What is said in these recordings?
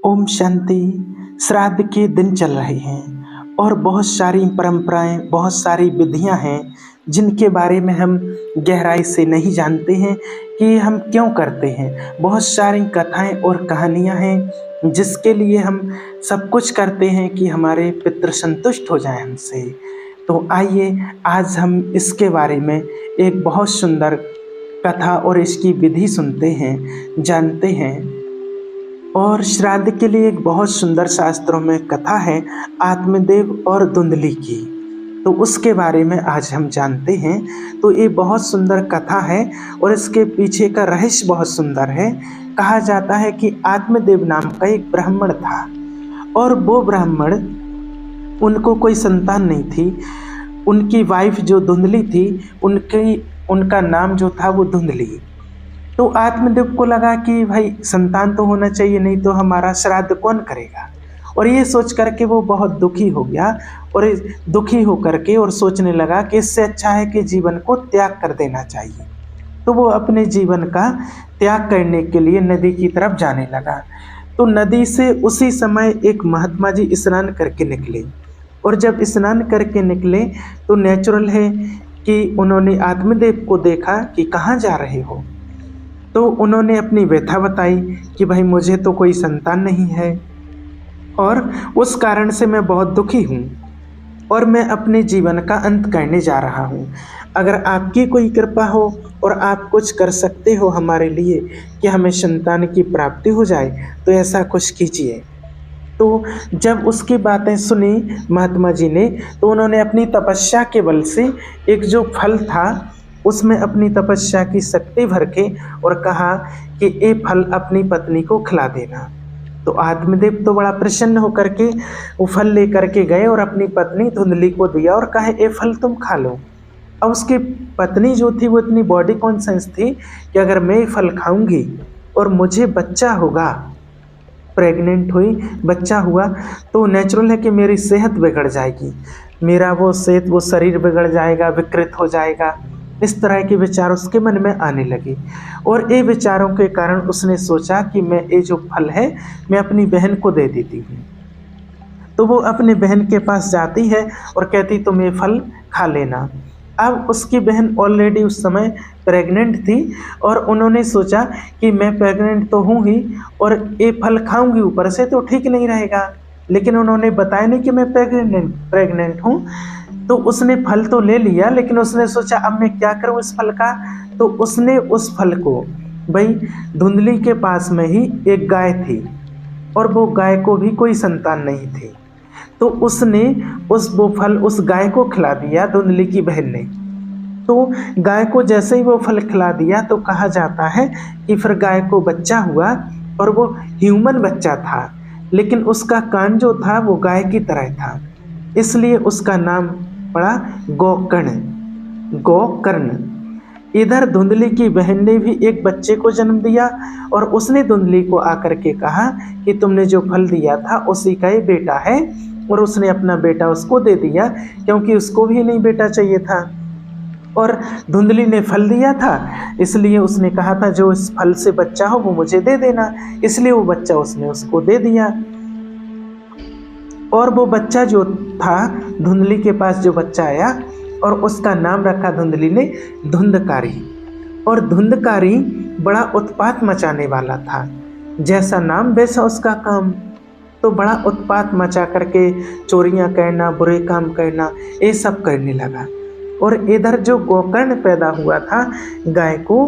ओम शांति। श्राद्ध के दिन चल रहे हैं और बहुत सारी परंपराएं, बहुत सारी विधियां हैं जिनके बारे में हम गहराई से नहीं जानते हैं कि हम क्यों करते हैं। बहुत सारी कथाएं और कहानियां हैं जिसके लिए हम सब कुछ करते हैं कि हमारे पितृ संतुष्ट हो जाएं हमसे। तो आइए आज हम इसके बारे में एक बहुत सुंदर कथा और इसकी विधि सुनते हैं, जानते हैं। और श्राद्ध के लिए एक बहुत सुंदर शास्त्रों में कथा है आत्मदेव और धुंधली की। तो उसके बारे में आज हम जानते हैं। तो ये बहुत सुंदर कथा है और इसके पीछे का रहस्य बहुत सुंदर है। कहा जाता है कि आत्मदेव नाम का एक ब्राह्मण था और वो ब्राह्मण, उनको कोई संतान नहीं थी। उनकी वाइफ जो धुंधली थी, उनका नाम जो था वो धुंधली। तो आत्मदेव को लगा कि भाई संतान तो होना चाहिए, नहीं तो हमारा श्राद्ध कौन करेगा। और ये सोच करके वो बहुत दुखी हो गया और दुखी हो करके और सोचने लगा कि इससे अच्छा है कि जीवन को त्याग कर देना चाहिए। तो वो अपने जीवन का त्याग करने के लिए नदी की तरफ जाने लगा। तो नदी से उसी समय एक महात्मा जी स्नान करके निकले और जब स्नान करके निकले तो नेचुरल है कि उन्होंने आत्मदेव को देखा कि कहाँ जा रहे हो। तो उन्होंने अपनी व्यथा बताई कि भाई मुझे तो कोई संतान नहीं है और उस कारण से मैं बहुत दुखी हूँ और मैं अपने जीवन का अंत करने जा रहा हूँ। अगर आपकी कोई कृपा हो और आप कुछ कर सकते हो हमारे लिए कि हमें संतान की प्राप्ति हो जाए तो ऐसा कुछ कीजिए। तो जब उसकी बातें सुनी महात्मा जी ने, तो उन्होंने अपनी तपस्या के बल से एक जो फल था उसमें अपनी तपस्या की शक्ति भर के और कहा कि ये फल अपनी पत्नी को खिला देना। तो आत्मदेव तो बड़ा प्रसन्न होकर के वो फल लेकर के गए और अपनी पत्नी धुंधली को दिया और कहा ये फल तुम खा लो। अब उसकी पत्नी जो थी वो इतनी बॉडी कॉन्शियस थी कि अगर मैं ये फल खाऊंगी और मुझे बच्चा होगा, प्रेग्नेंट हुई, बच्चा हुआ, तो नेचुरल है कि मेरी सेहत बिगड़ जाएगी, मेरा वो शरीर बिगड़ जाएगा, विकृत हो जाएगा। इस तरह के विचार उसके मन में आने लगे और ये विचारों के कारण उसने सोचा कि मैं ये जो फल है मैं अपनी बहन को दे देती हूँ। तो वो अपने बहन के पास जाती है और कहती तुम ये फल खा लेना। अब उसकी बहन ऑलरेडी उस समय प्रेग्नेंट थी और उन्होंने सोचा कि मैं प्रेग्नेंट तो हूँ ही और ये फल खाऊंगी ऊपर से तो ठीक नहीं रहेगा, लेकिन उन्होंने बताया नहीं कि मैं प्रेग्नेंट हूँ। तो उसने फल तो ले लिया, लेकिन उसने सोचा अब मैं क्या करूं इस फल का। तो उसने उस फल को, भाई धुंधली के पास में ही एक गाय थी और वो गाय को भी कोई संतान नहीं थी, तो उसने वो फल उस गाय को खिला दिया धुंधली की बहन ने। तो गाय को जैसे ही वो फल खिला दिया तो कहा जाता है कि फिर गाय को बच्चा हुआ और वो ह्यूमन बच्चा था, लेकिन उसका कान जो था वो गाय की तरह था, इसलिए उसका नाम पड़ा गोकर्ण। इधर धुंधली की बहन ने भी एक बच्चे को जन्म दिया और उसने धुंधली को आकर के कहा कि तुमने जो फल दिया था उसी का ही बेटा है, और उसने अपना बेटा उसको दे दिया क्योंकि उसको भी नहीं बेटा चाहिए था और धुंधली ने फल दिया था, इसलिए उसने कहा था जो इस फल से बच्चा हो वो मुझे दे देना, इसलिए वो बच्चा उसने उसको दे दिया। और वो बच्चा जो था, धुंधली के पास जो बच्चा आया और उसका नाम रखा धुंधली ने धुंधकारी। और धुंधकारी बड़ा उत्पात मचाने वाला था, जैसा नाम वैसा उसका काम। तो बड़ा उत्पात मचा करके चोरियां करना, बुरे काम करना, ये सब करने लगा। और इधर जो गोकर्ण पैदा हुआ था गाय को,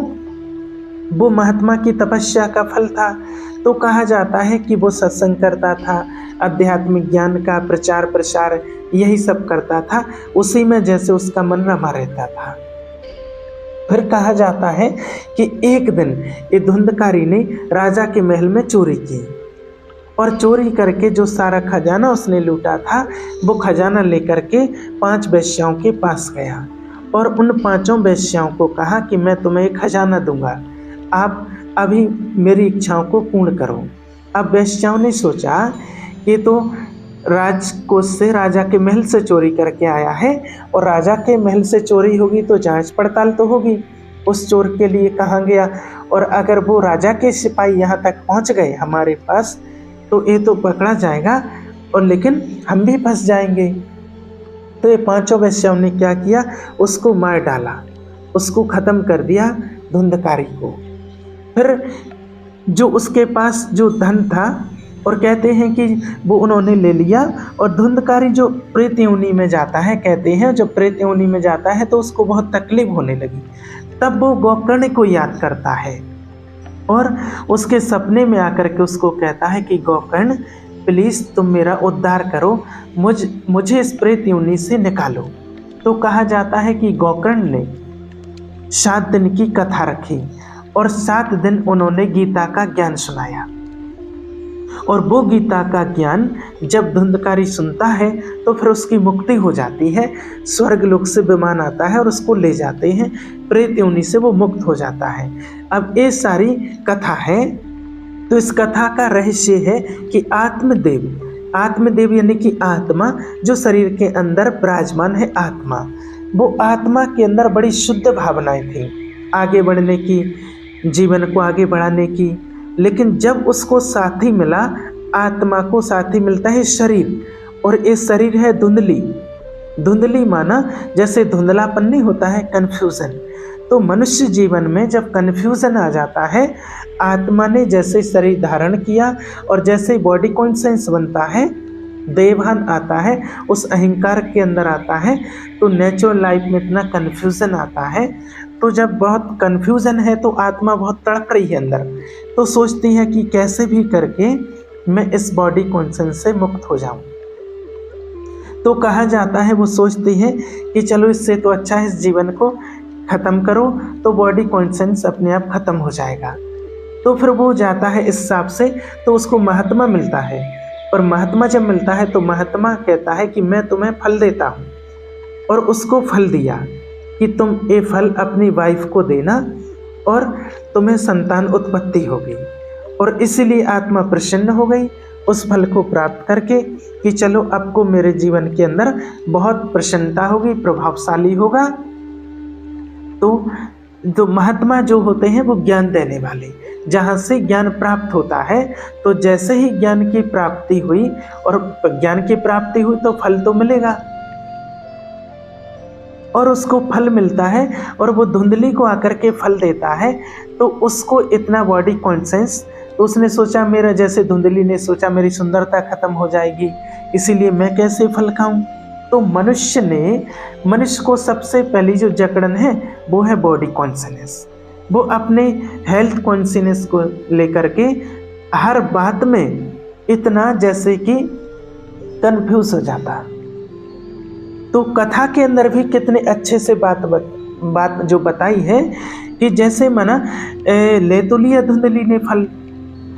वो महात्मा की तपस्या का फल था। तो कहा जाता है कि वो सत्संग करता था, आध्यात्मिक ज्ञान का प्रचार प्रसार यही सब करता था, उसी में जैसे उसका मन रमा रहता था। फिर कहा जाता है कि एक दिन ये धुंधकारी ने राजा के महल में चोरी की और चोरी करके जो सारा खजाना उसने लूटा था वो खजाना लेकर के 5 वेश्याओं के पास गया और उन 5 वेश्याओं को कहा कि मैं तुम्हें एक खजाना दूंगा, आप अभी मेरी इच्छाओं को पूर्ण करो। अब वेश्याओं ने सोचा कि तो राजकोष से, राजा के महल से चोरी करके आया है और राजा के महल से चोरी होगी तो जांच पड़ताल तो होगी, उस चोर के लिए कहाँ गया। और अगर वो राजा के सिपाही यहाँ तक पहुँच गए हमारे पास तो ये तो पकड़ा जाएगा और लेकिन हम भी फंस जाएंगे। तो ये पांचों वेश्याओं ने क्या किया, उसको मार डाला, उसको ख़त्म कर दिया धुंधकारी को। फिर जो उसके पास जो धन था, और कहते हैं कि वो उन्होंने ले लिया, और धुंधकारी जो प्रेत योनि में जाता है, कहते हैं जब प्रेत योनि में जाता है तो उसको बहुत तकलीफ होने लगी। तब वो गोकर्ण को याद करता है और उसके सपने में आकर के उसको कहता है कि गोकर्ण प्लीज़ तुम मेरा उद्धार करो, मुझे इस प्रेत योनि से निकालो। तो कहा जाता है कि गोकर्ण ने 7 दिन की कथा रखी और 7 दिन उन्होंने गीता का ज्ञान सुनाया। और वो गीता का ज्ञान जब धुंधकारी सुनता है तो फिर उसकी मुक्ति हो जाती है, स्वर्ग लोक से विमान आता है और उसको ले जाते हैं, प्रेत योनि से वो मुक्त हो जाता है। अब ये सारी कथा है। तो इस कथा का रहस्य है कि आत्मदेव यानी कि आत्मा जो शरीर के अंदर विराजमान है, वो आत्मा के अंदर बड़ी शुद्ध भावनाएं थी आगे बढ़ने की, जीवन को आगे बढ़ाने की। लेकिन जब उसको साथी मिला, आत्मा को साथी मिलता है शरीर, और ये शरीर है धुंधली माना जैसे धुंधलापन नहीं होता है, कन्फ्यूज़न। तो मनुष्य जीवन में जब कन्फ्यूज़न आ जाता है, आत्मा ने जैसे शरीर धारण किया और जैसे बॉडी कॉन्शियस बनता है, देवभान आता है, उस अहंकार के अंदर आता है, तो नेचुरल लाइफ में इतना कन्फ्यूज़न आता है। तो जब बहुत कन्फ्यूज़न है तो आत्मा बहुत तड़प रही है अंदर, तो सोचती है कि कैसे भी करके मैं इस बॉडी कॉन्शियस से मुक्त हो जाऊं। तो कहा जाता है, वो सोचती है कि चलो इससे तो अच्छा है इस जीवन को ख़त्म करो, तो बॉडी कॉन्शियस अपने आप ख़त्म हो जाएगा। तो फिर वो जाता है इस हिसाब से, तो उसको महात्मा मिलता है, और महात्मा जब मिलता है तो महात्मा कहता है कि मैं तुम्हें फल देता हूँ, और उसको फल दिया कि तुम ये फल अपनी वाइफ को देना और तुम्हें संतान उत्पत्ति होगी। और इसीलिए आत्मा प्रसन्न हो गई उस फल को प्राप्त करके कि चलो अब को मेरे जीवन के अंदर बहुत प्रसन्नता होगी, प्रभावशाली होगा। तो महात्मा जो होते हैं वो ज्ञान देने वाले, जहाँ से ज्ञान प्राप्त होता है, तो जैसे ही ज्ञान की प्राप्ति हुई, और ज्ञान की प्राप्ति हुई तो फल तो मिलेगा, और उसको फल मिलता है और वो धुंधली को आकर के फल देता है। तो उसको इतना बॉडी कॉन्शियस, तो उसने सोचा मेरा, जैसे धुंधली ने सोचा मेरी सुंदरता खत्म हो जाएगी, इसीलिए मैं कैसे फल खाऊं। तो मनुष्य को सबसे पहली जो जकड़न है वो है बॉडी कॉन्शियस। वो अपने हेल्थ कॉन्शियस को लेकर के हर बात में इतना जैसे कि कन्फ्यूज हो जाता। तो कथा के अंदर भी कितने अच्छे से बात जो बताई है कि जैसे माना ले तो लिया धुंधली ने फल,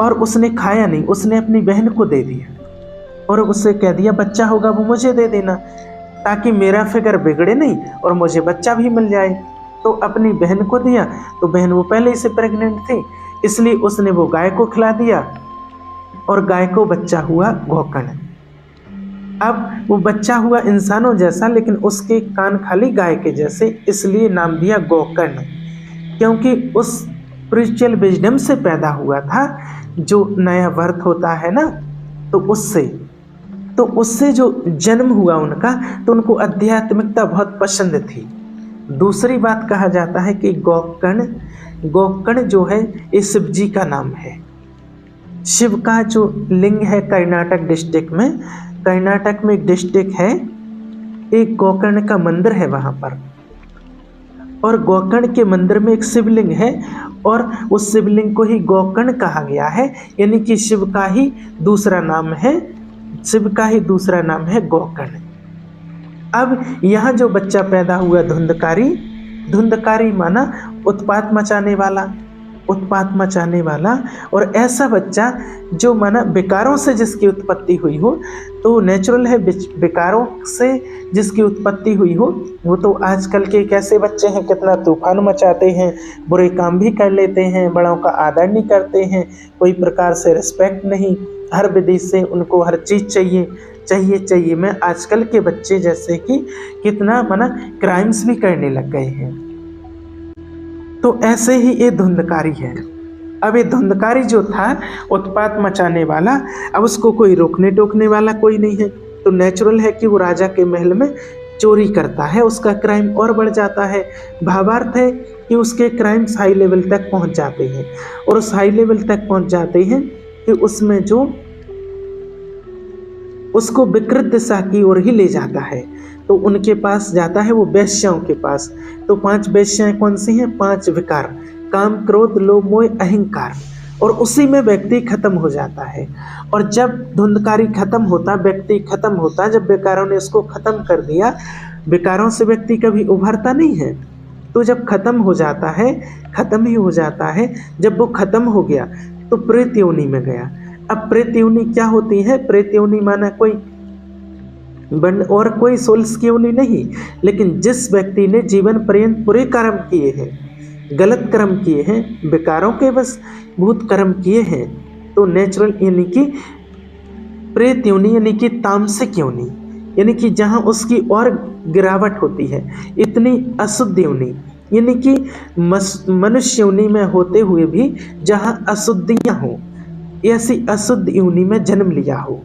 और उसने खाया नहीं, उसने अपनी बहन को दे दिया और उससे कह दिया बच्चा होगा वो मुझे दे देना, ताकि मेरा फिगर बिगड़े नहीं और मुझे बच्चा भी मिल जाए। तो अपनी बहन को दिया, तो बहन वो पहले से प्रेग्नेंट थी, इसलिए उसने वो गाय को खिला दिया, और गाय को बच्चा हुआ गोकर्ण। अब वो बच्चा हुआ इंसानों जैसा, लेकिन उसके कान खाली गाय के जैसे, इसलिए नाम दिया गोकर्ण, क्योंकि उस स्पिरिचुअल विजडम से पैदा हुआ था, जो नया बर्थ होता है ना, तो उससे जो जन्म हुआ उनका, तो उनको आध्यात्मिकता बहुत पसंद थी। दूसरी बात कहा जाता है कि गोकर्ण जो है ये शिव जी का नाम है। शिव का जो लिंग है कर्नाटक में एक डिस्ट्रिक्ट है, एक गोकर्ण का मंदिर है वहाँ पर, और गोकर्ण के मंदिर में एक शिवलिंग है, और उस शिवलिंग को ही गोकर्ण कहा गया है, यानी कि शिव का ही दूसरा नाम है गोकर्ण। अब यहाँ जो बच्चा पैदा हुआ धुंधकारी माना उत्पात मचाने वाला, और ऐसा बच्चा जो माना विकारों से जिसकी उत्पत्ति हुई हो, तो नेचुरल है विकारों से जिसकी उत्पत्ति हुई हो, वो तो आजकल के कैसे बच्चे हैं, कितना तूफान मचाते हैं, बुरे काम भी कर लेते हैं, बड़ों का आदर नहीं करते हैं, कोई प्रकार से रिस्पेक्ट नहीं, हर विधि से उनको हर चीज़ चाहिए। मैं आजकल के बच्चे जैसे कि कितना माना क्राइम्स भी करने लग गए हैं। तो ऐसे ही ये धुंधकारी है। अब ये धुंधकारी जो था उत्पात मचाने वाला, अब उसको कोई रोकने टोकने वाला कोई नहीं है, तो नेचुरल है कि वो राजा के महल में चोरी करता है, उसका क्राइम और बढ़ जाता है। भावार्थ है कि उसके क्राइम्स हाई लेवल तक पहुंच जाते हैं, और उस हाई लेवल तक पहुंच जाते हैं कि उसमें जो उसको विकृत दिशा की ओर ही ले जाता है। तो उनके पास जाता है, वो वेश्याओं के पास। तो 5 वेश्याएं कौन सी हैं? 5 विकार, काम, क्रोध, लोभ, मोह, अहंकार, और उसी में व्यक्ति खत्म हो जाता है। और जब धुंधकारी खत्म होता, व्यक्ति खत्म होता, जब विकारों ने उसको खत्म कर दिया, विकारों से व्यक्ति कभी उभरता नहीं है, तो जब खत्म हो जाता है, खत्म ही हो जाता है। जब वो खत्म हो गया तो प्रेत योनि में गया। अब प्रेत योनि क्या होती है? प्रेत योनि माना कोई और कोई सोल्स की योनि नहीं, लेकिन जिस व्यक्ति ने जीवन पर्यंत बुरे कर्म किए हैं, गलत कर्म किए हैं, विकारों के बस भूत कर्म किए हैं, तो नेचुरल यानी कि प्रेत योनि यानी कि तामसिक योनि, यानी कि जहाँ उसकी और गिरावट होती है, इतनी अशुद्ध योनि, यानी कि मनुष्य योनि में होते हुए भी जहाँ अशुद्धियाँ हो, ऐसी अशुद्ध योनि में जन्म लिया हो,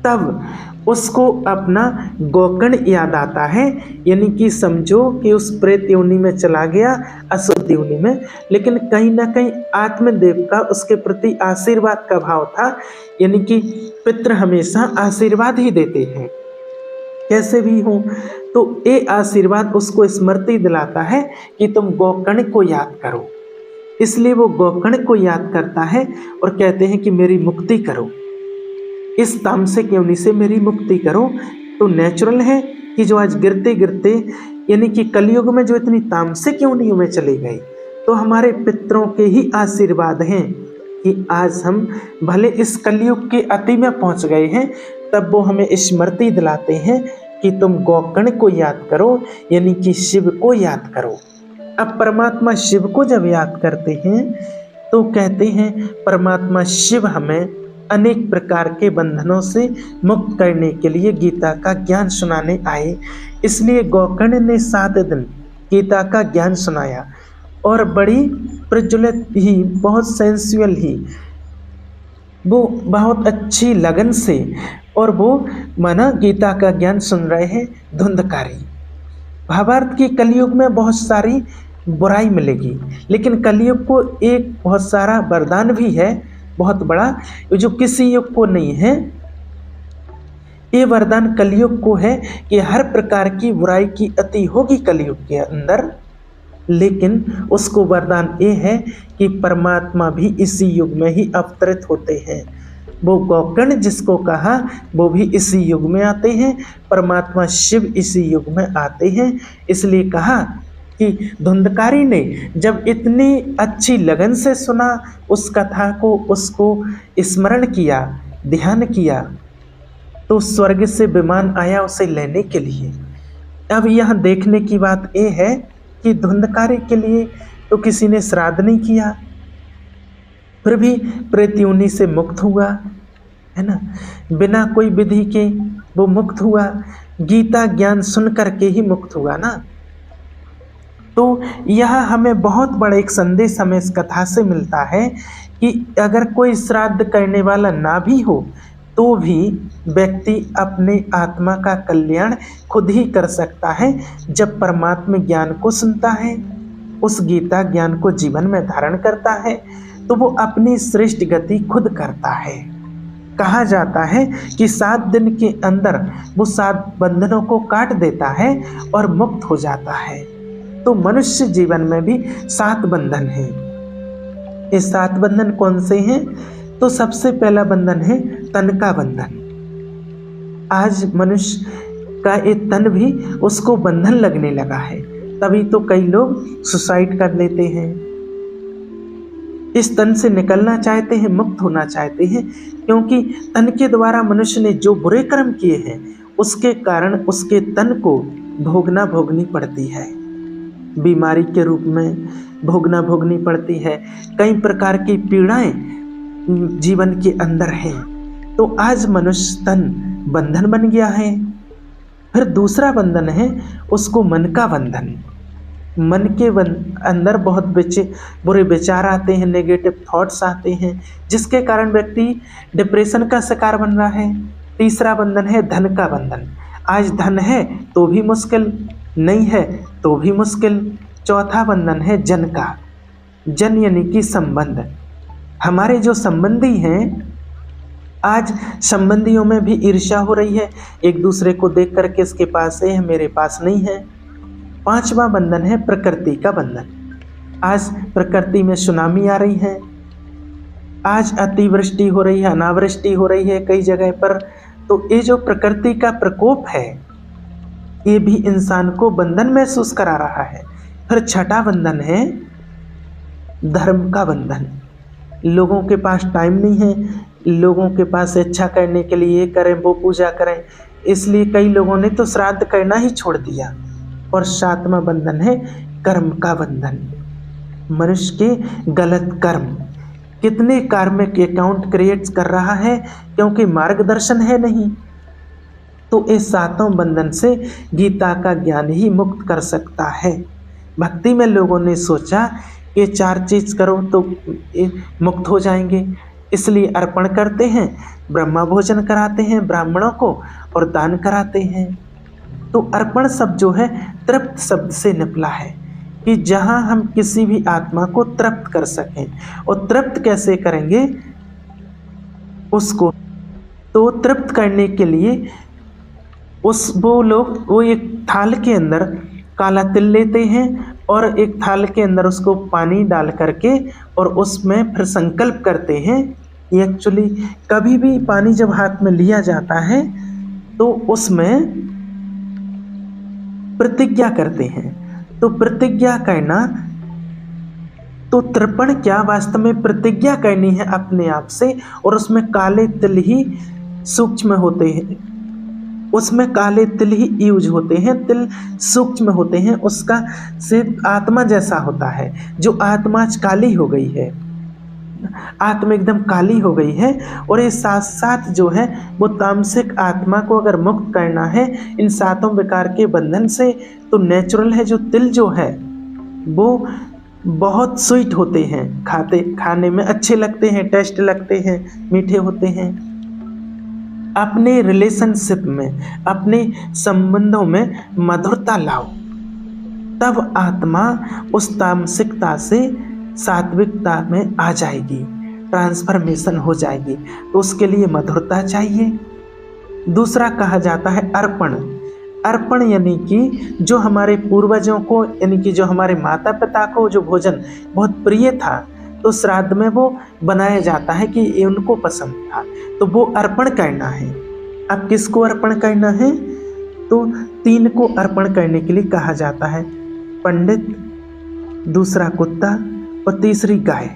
तब उसको अपना गोकर्ण याद आता है। यानी कि समझो कि उस प्रेत योनि में चला गया, अशुद्ध योनि में, लेकिन कहीं ना कहीं आत्मदेव का उसके प्रति आशीर्वाद का भाव था। यानी कि पितृ हमेशा आशीर्वाद ही देते हैं, कैसे भी हो, तो ये आशीर्वाद उसको स्मृति दिलाता है कि तुम गोकर्ण को याद करो। इसलिए वो गोकर्ण को याद करता है और कहते हैं कि मेरी मुक्ति करो, इस तामसिक योनि से मेरी मुक्ति करो। तो नेचुरल है कि जो आज गिरते गिरते यानी कि कलयुग में जो इतनी तामसिक योनियों में चले गए, तो हमारे पितरों के ही आशीर्वाद हैं कि आज हम भले इस कलयुग के अति में पहुंच गए हैं, तब वो हमें स्मृति दिलाते हैं कि तुम गोकर्ण को याद करो, यानी कि शिव को याद करो। अब परमात्मा शिव को जब याद करते हैं तो कहते हैं परमात्मा शिव हमें अनेक प्रकार के बंधनों से मुक्त करने के लिए गीता का ज्ञान सुनाने आए। इसलिए गोकर्ण ने 7 दिन गीता का ज्ञान सुनाया, और बड़ी प्रज्वलित ही, बहुत सेंसुअल ही, वो बहुत अच्छी लगन से, और वो माना गीता का ज्ञान सुन रहे हैं धुंधकारी। भावार्थ की कलयुग में बहुत सारी बुराई मिलेगी, लेकिन कलयुग को एक बहुत सारा वरदान भी है, बहुत बड़ा, जो किसी युग को नहीं है। ये वरदान कलयुग को है कि हर प्रकार की बुराई की अति होगी कलयुग के अंदर, लेकिन उसको वरदान ये है कि परमात्मा भी इसी युग में ही अवतरित होते हैं। वो गोकर्ण जिसको कहा, वो भी इसी युग में आते हैं, परमात्मा शिव इसी युग में आते हैं। इसलिए कहा कि धुंधकारी ने जब इतनी अच्छी लगन से सुना उस कथा को, उसको स्मरण किया, ध्यान किया, तो स्वर्ग से विमान आया उसे लेने के लिए। अब यहाँ देखने की बात यह है कि धुंधकारी के लिए तो किसी ने श्राद्ध नहीं किया, फिर भी प्रेत योनि से मुक्त हुआ, है ना, बिना कोई विधि के वो मुक्त हुआ, गीता ज्ञान सुन करके ही मुक्त हुआ ना। तो यह हमें बहुत बड़ा एक संदेश हमें इस कथा से मिलता है कि अगर कोई श्राद्ध करने वाला ना भी हो तो भी व्यक्ति अपने आत्मा का कल्याण खुद ही कर सकता है जब परमात्मा ज्ञान को सुनता है, उस गीता ज्ञान को जीवन में धारण करता है, तो वो अपनी श्रेष्ठ गति खुद करता है। कहा जाता है कि 7 दिन के अंदर वो 7 बंधनों को काट देता है और मुक्त हो जाता है। तो मनुष्य जीवन में भी 7 बंधन हैं। ये 7 बंधन कौन से हैं? तो सबसे पहला बंधन है तन का बंधन। आज मनुष्य का ये तन भी उसको बंधन लगने लगा है, तभी तो कई लोग सुसाइड कर लेते हैं। इस तन से निकलना चाहते हैं, मुक्त होना चाहते हैं, क्योंकि तन के द्वारा मनुष्य ने जो बुरे कर्म किए हैं उसके कारण उसके तन को भोगनी पड़ती है, बीमारी के रूप में भोगनी पड़ती है, कई प्रकार की पीड़ाएं जीवन के अंदर हैं। तो आज मनुष्य तन बंधन बन गया है। फिर दूसरा बंधन है उसको मन का बंधन। मन के अंदर बहुत बुरे विचार आते हैं, नेगेटिव थॉट्स आते हैं, जिसके कारण व्यक्ति डिप्रेशन का शिकार बन रहा है। तीसरा बंधन है धन का बंधन। आज धन है तो भी मुश्किल, नहीं है तो भी मुश्किल। चौथा बंधन है जन का। जन यानी कि संबंध। हमारे जो संबंधी हैं, आज संबंधियों में भी ईर्ष्या हो रही है, एक दूसरे को देख करके इसके पास है मेरे पास नहीं है। पांचवा बंधन है प्रकृति का बंधन। आज प्रकृति में सुनामी आ रही है, आज अतिवृष्टि हो रही है, अनावृष्टि हो रही है कई जगह पर। तो ये जो प्रकृति का प्रकोप है, ये भी इंसान को बंधन महसूस करा रहा है। फिर छठा बंधन है धर्म का बंधन। लोगों के पास टाइम नहीं है, लोगों के पास इच्छा करने के लिए ये करें वो पूजा करें, इसलिए कई लोगों ने तो श्राद्ध करना ही छोड़ दिया। और सातवां बंधन है कर्म का बंधन। मनुष्य के गलत कर्म कितने कार्मिक अकाउंट क्रिएट कर रहा है, क्योंकि मार्गदर्शन है नहीं। तो इस सातों बंधन से गीता का ज्ञान ही मुक्त कर सकता है। भक्ति में लोगों ने सोचा ये चार चीज करो तो मुक्त हो जाएंगे, इसलिए अर्पण करते हैं, ब्रह्मा भोजन कराते हैं ब्राह्मणों को और दान कराते हैं। तो अर्पण शब्द जो है तृप्त शब्द से निकला है, कि जहाँ हम किसी भी आत्मा को तृप्त कर सकें। और तृप्त कैसे करेंगे उसको, तो तृप्त करने के लिए वो एक थाल के अंदर काला तिल लेते हैं और एक थाल के अंदर उसको पानी डाल करके और उसमें फिर संकल्प करते हैं। एक्चुअली कभी भी पानी जब हाथ में लिया जाता है तो उसमें प्रतिज्ञा करते हैं। तो प्रतिज्ञा करना, तो तर्पण क्या वास्तव में प्रतिज्ञा करनी है अपने आप से, और उसमें काले तिल ही सूक्ष्म होते हैं, उसमें काले तिल ही यूज होते हैं, तिल सूक्ष्म होते हैं, उसका सिर्फ आत्मा जैसा होता है। जो आत्मा आज काली हो गई है, आत्मा एकदम काली हो गई है, और ये साथ साथ जो है वो तामसिक आत्मा को अगर मुक्त करना है इन सातों प्रकार के बंधन से, तो नेचुरल है जो तिल जो है वो बहुत स्वीट होते हैं, खाने में अच्छे लगते हैं, टेस्ट लगते हैं, मीठे होते हैं। अपने रिलेशनशिप में, अपने संबंधों में मधुरता लाओ, तब आत्मा उस तामसिकता से सात्विकता में आ जाएगी, ट्रांसफॉर्मेशन हो जाएगी। तो उसके लिए मधुरता चाहिए। दूसरा कहा जाता है अर्पण। अर्पण यानी कि जो हमारे पूर्वजों को, यानी कि जो हमारे माता पिता को जो भोजन बहुत प्रिय था, तो श्राद्ध में वो बनाया जाता है कि ये उनको पसंद था, तो वो अर्पण करना है। अब किसको अर्पण करना है, तो 3 को अर्पण करने के लिए कहा जाता है, पंडित, दूसरा कुत्ता और तीसरी गाय।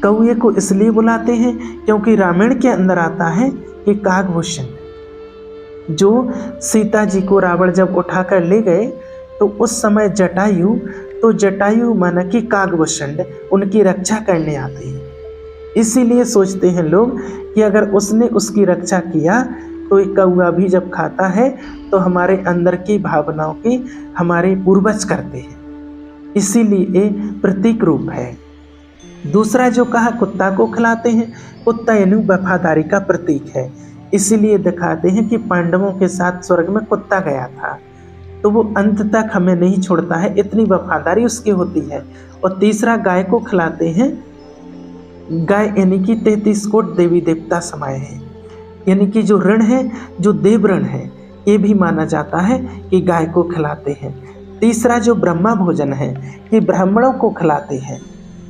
कौए को इसलिए बुलाते हैं क्योंकि रामायण के अंदर आता है कि कागभूषण जो सीता जी को रावण जब उठाकर ले गए, तो उस समय जटायु माना कि कागभूषण उनकी रक्षा करने आते हैं। इसीलिए सोचते हैं लोग कि अगर उसने उसकी रक्षा किया तो एक कौआ भी जब खाता है तो हमारे अंदर की भावनाओं की हमारे पूर्वज करते हैं, इसीलिए ये प्रतीक रूप है। दूसरा जो कहा कुत्ता को खिलाते हैं, कुत्ता यानी वफादारी का प्रतीक है, इसीलिए दिखाते हैं कि पांडवों के साथ स्वर्ग में कुत्ता गया था, तो वो अंत तक हमें नहीं छोड़ता है, इतनी वफादारी उसकी होती है। और तीसरा गाय को खिलाते हैं, गाय यानी कि 33 कोट देवी देवता समाये हैं, यानी कि जो ऋण है, जो देव ऋण है, ये भी माना जाता है कि गाय को खिलाते हैं। तीसरा जो ब्रह्मा भोजन है, कि ब्राह्मणों को खिलाते हैं,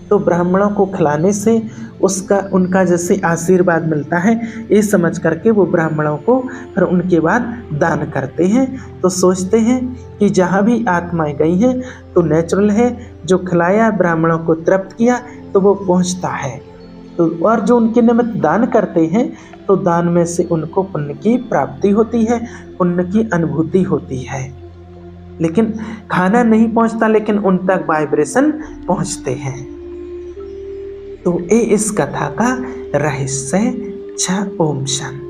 तो ब्राह्मणों को खिलाने से उनका जैसे आशीर्वाद मिलता है, ये समझ करके वो ब्राह्मणों को फिर उनके बाद दान करते हैं। तो सोचते हैं कि जहाँ भी आत्माएं गई हैं तो नेचुरल है, जो खिलाया ब्राह्मणों को तृप्त किया तो वो पहुँचता है। तो और जो उनके निमित्त दान करते हैं, तो दान में से उनको पुण्य की प्राप्ति होती है, पुण्य की अनुभूति होती है। लेकिन खाना नहीं पहुँचता, लेकिन उन तक वाइब्रेशन पहुँचते हैं। तो ये इस कथा का रहस्य। ओम शांति।